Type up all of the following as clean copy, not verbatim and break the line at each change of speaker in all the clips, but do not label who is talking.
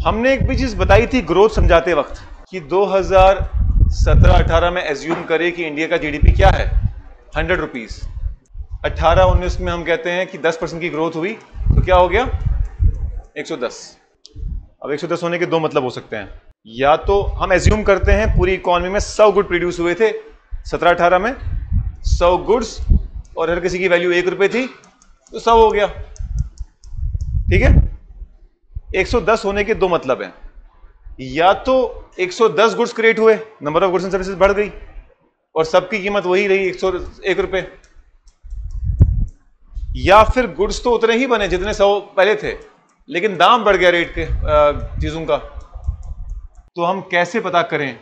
हमने एक भी चीज बताई थी ग्रोथ समझाते वक्त कि 2017-18 में एज्यूम करें कि इंडिया का जीडीपी क्या है 100 रुपीज। 18-19 में हम कहते हैं कि 10% की ग्रोथ हुई तो क्या हो गया 110। अब 110 होने के दो मतलब हो सकते हैं, या तो हम एज्यूम करते हैं पूरी इकोनॉमी में 100 गुड प्रोड्यूस हुए थे 17-18 में, 100 गुड्स और हर किसी की वैल्यू 1 रुपए थी तो 100 हो गया। ठीक है, 110 होने के दो मतलब हैं, या तो 110 गुड्स क्रिएट हुए, number of goods and services बढ़ गई और सबकी कीमत वही रही 101 रुपए, या फिर गुड्स तो उतने ही बने जितने 100 पहले थे लेकिन दाम बढ़ गया रेट के चीजों का। तो हम कैसे पता करें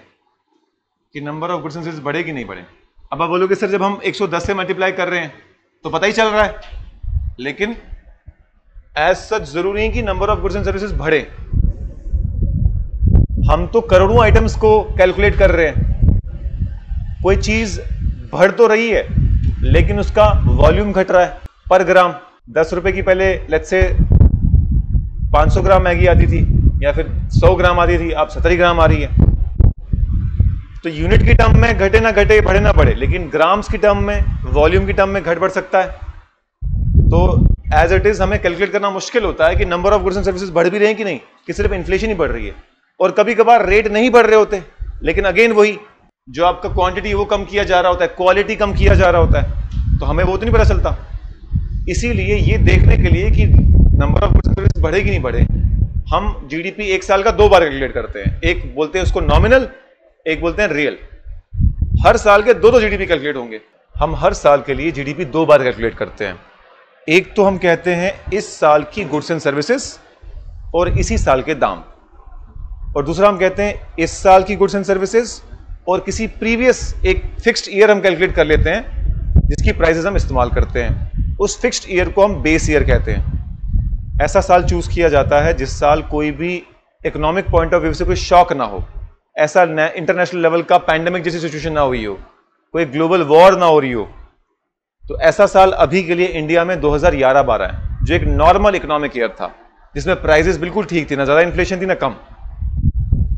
कि number of goods and services बढ़े कि नहीं बढ़े? अब आप बोलोगे सर जब हम 110 से मल्टीप्लाई कर रहे हैं तो पता ही चल रहा है, लेकिन एज सच जरूरी है कि number of goods and services बढ़े। हम तो करोड़ों आइटम्स को कैलकुलेट कर रहे हैं, कोई चीज बढ़ तो रही है लेकिन उसका वॉल्यूम घट रहा है पर ग्राम। 10 रुपए की पहले लेट्स से 500 ग्राम मैगी आती थी या फिर 100 ग्राम आती थी, अब 70 ग्राम आ रही है। तो यूनिट की टर्म में घटे ना घटे, बढ़े ना बढ़े, लेकिन ग्राम्स की टर्म में, वॉल्यूम की टर्म में घट बढ़ सकता है। तो एज इट इज हमें कैलकुलेट करना मुश्किल होता है कि number of goods and services बढ़ भी रहे हैं कि नहीं, कि सिर्फ इन्फ्लेशन ही बढ़ रही है। और कभी कभार रेट नहीं बढ़ रहे होते लेकिन अगेन वही जो आपका क्वांटिटी वो कम किया जा रहा होता है, क्वालिटी कम किया जा रहा होता है, तो हमें वो तो नहीं पता चलता। इसीलिए ये देखने के लिए कि number of goods and services बढ़े कि नहीं बढ़े, हम जीडीपी एक साल का 2 बार कैलकुलेट करते हैं। एक बोलते हैं उसको नॉमिनल, एक बोलते हैं रियल। हर साल के दो जीडीपी कैलकुलेट होंगे। हम हर साल के लिए जीडीपी 2 बार कैलकुलेट करते हैं। एक तो हम कहते हैं इस साल की गुड्स एंड सर्विसेज और इसी साल के दाम, और दूसरा हम कहते हैं इस साल की गुड्स एंड सर्विसेज और किसी प्रीवियस एक फिक्स्ड ईयर हम कैलकुलेट कर लेते हैं जिसकी प्राइसेस हम इस्तेमाल करते हैं। उस फिक्स्ड ईयर को हम बेस ईयर कहते हैं। ऐसा साल चूज किया जाता है जिस साल कोई भी इकोनॉमिक पॉइंट ऑफ व्यू से कोई शॉक ना हो, ऐसा इंटरनेशनल लेवल का पैंडेमिक जैसी सिचुएशन ना हुई हो, कोई ग्लोबल वॉर ना हो रही हो। तो ऐसा साल अभी के लिए इंडिया में 2011-12 है, जो एक नॉर्मल इकोनॉमिक ईयर था जिसमें प्राइसेस बिल्कुल ठीक थी, ना ज्यादा इन्फ्लेशन थी ना कम।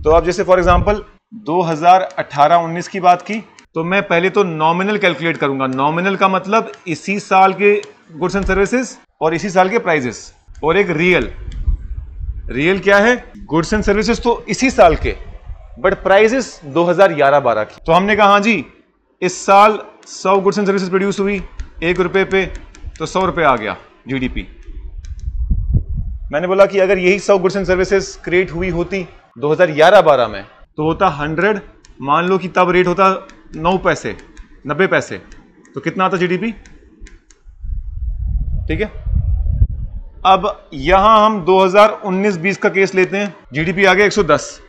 तो अब जैसे फॉर एग्जांपल 2018-19 की बात की तो मैं पहले तो नॉमिनल कैलकुलेट करूंगा। नॉमिनल का मतलब इसी साल के गुड्स एंड सर्विसेज और इसी साल के प्राइसेस, और एक रियल। रियल क्या है? गुड्स एंड सर्विसेज तो इसी साल के बट प्राइसेस 2011-12 की। तो हमने कहा हाँ जी इस साल 100 गुड्स एंड सर्विसेज प्रोड्यूस हुई 1 रुपए पे, तो 100 रुपए आ गया जीडीपी। मैंने बोला कि अगर यही 100 गुड्स एंड सर्विसेज क्रिएट हुई होती 2011-12 में तो होता 100, मान लो कि तब रेट होता 9 पैसे 90 पैसे, तो कितना आता जीडीपी? ठीक है, अब यहां हम 2019-20 का केस लेते हैं, जीडीपी आ गया 110।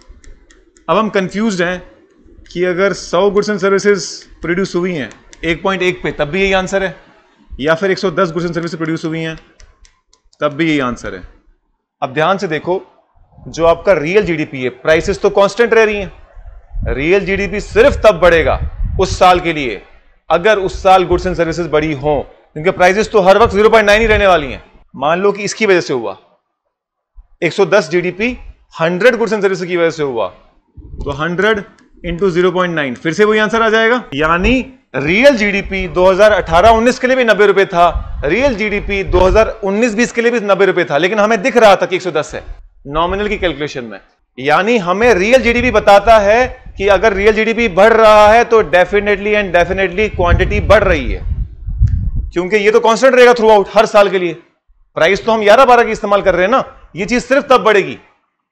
अब हम कंफ्यूज्ड हैं कि अगर 100 गुड्स एंड सर्विसेज प्रोड्यूस हुई हैं 1.1 पे तब भी यही आंसर है, या फिर 110 गुड्स एंड सर्विसेज प्रोड्यूस हुई हैं तब भी यही आंसर है। अब ध्यान से देखो, जो आपका रियल जीडीपी है, प्राइसेस तो कांस्टेंट रह रही हैं। रियल जीडीपी सिर्फ तब बढ़ेगा उस साल के लिए अगर उस साल गुड्स एंड सर्विसेज बढ़ी हो, क्योंकि प्राइसेस तो हर वक्त 0.9 ही रहने वाली हैं। मान लो कि इसकी वजह से हुआ 110 जीडीपी 100 गुड्स एंड सर्विसेज की वजह से हुआ, तो 100 इंटू 0.9 फिर से वही आंसर आ जाएगा। यानी रियल जीडीपी 2018-19 के लिए भी 90 रुपए था, रियल जीडीपी 2019-20 के लिए भी 90 रुपए था, लेकिन हमें दिख रहा था कि 110 है नॉमिनल की कैलकुलेशन में। यानी हमें रियल जीडीपी बताता है कि अगर रियल जीडीपी बढ़ रहा है तो डेफिनेटली एंड डेफिनेटली क्वांटिटी बढ़ रही है, क्योंकि ये तो कांस्टेंट रहेगा थ्रू आउट हर साल के लिए। प्राइस तो हम 11-12 की इस्तेमाल कर रहे हैं ना, ये चीज सिर्फ तब बढ़ेगी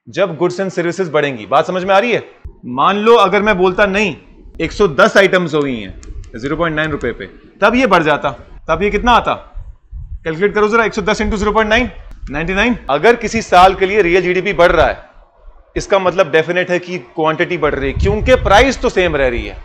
जब गुड्स एंड सर्विसेज बढ़ेंगी। बात समझ में आ रही है? मान लो अगर मैं बोलता नहीं 110 आइटम्स हो गई हैं 0.9 रुपए पे, तब ये बढ़ जाता, तब ये कितना आता? कैलकुलेट करो जरा, 110 इंटू 0.9 99। अगर किसी साल के लिए रियल जीडीपी बढ़ रहा है इसका मतलब डेफिनेट है कि क्वांटिटी बढ़ रही है, क्योंकि प्राइस तो सेम रह रही है।